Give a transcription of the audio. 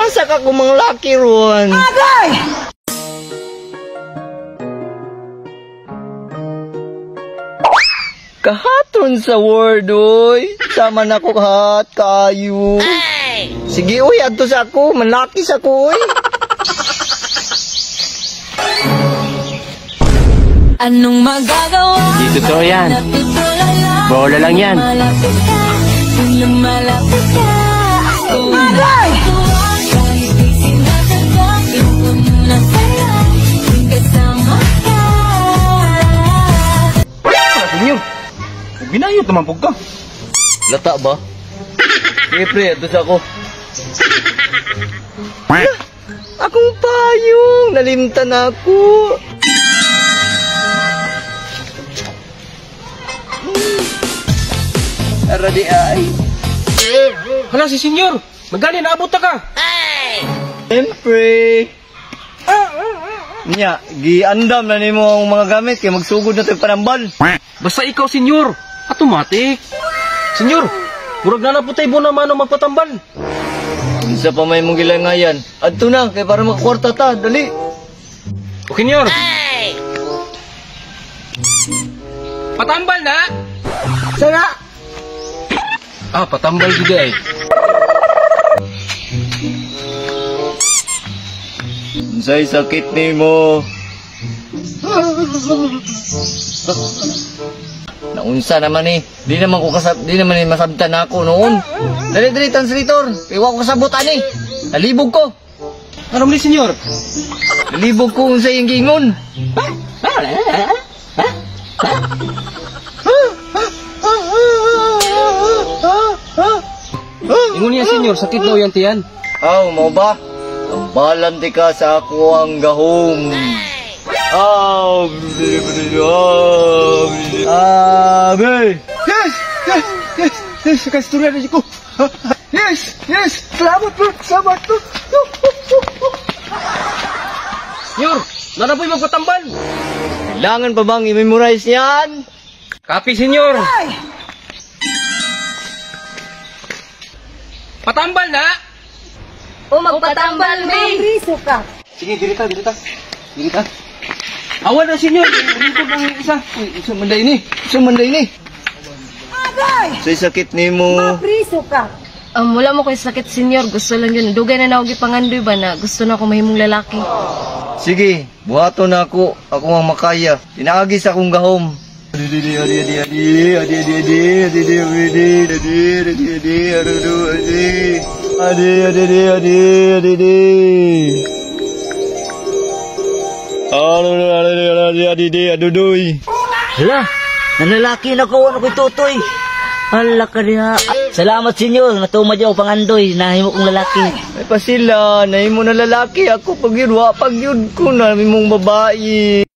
Asa ka kung mga laki ron? Agay! Kahaton sa word, oy. Sama na ko kahat, kayo. Sige, uy, adto sa ako. Manlaki sa ko, oy. Anong magagawa? Hindi totoo yan. Bola lang yan. Lumalapit ka. Agay! Kahit di sinasadya, ito muna sa'yo. Kasama ka. Senyor, binayot naman po ka. Lata ba? Sige, pre, adto sa ako. Akong payong. Nalimtan ako. Aradi ay. Hala si senyor, magani naabot ta ka. Siyempre. Nya, giandam na nimo ang mga gamit kay magsugod na tayo panambal. Basta ikaw senyor, automatic. Senyor, murag na naputay mo naman ang magpatambal. Unsa pa may mong gilangayan? Adto na kay para makakwarta ta, dali. Okay, senyor. Patambal na? Sana! Ah, patambal juga eh. Unsay sakit nimo? Naunsa naman eh. Di naman ni masabtan ako noon. Dali translator. Iwa ko kasabot ani. Nalibog ko. Ano ni senyor? Nalibog ko unsay yung gingon. Ingon niya senyor, sakit daw yan tiyan. Aw, mo ba? Tambalan di ka sa ako ang gahom. Aw, abe. Yes, kasturya na ko. Yes, salamat po. Senyor, nanapoy magpatambal. Kailangan pa bang i-memorize yan? Kapi senyor. Ay! Patambal na? O magpatambal, May. Riso ka. Sige, dirita. Awan na senyor, rito ang isa. Isa manday ni. Agay! Say sakit nimo. Riso ka. Wala mo ko'y sakit, senyor. Gusto lang yun. Dugay na naugi pangandoy ba na gusto na ako mahimong lalaki. Sige, buhato na ako. Ako ang makaya. Tinaagis akong gahom. Hala, nanlalaki na ko, ano ko'y tutoy. Hala ka diha. Salamat senyor, natuma dyan ako pangandoy, nahimo kong lalaki. Ay pa sila, nahimo na lalaki. Ako pag yun ko na, mong babae.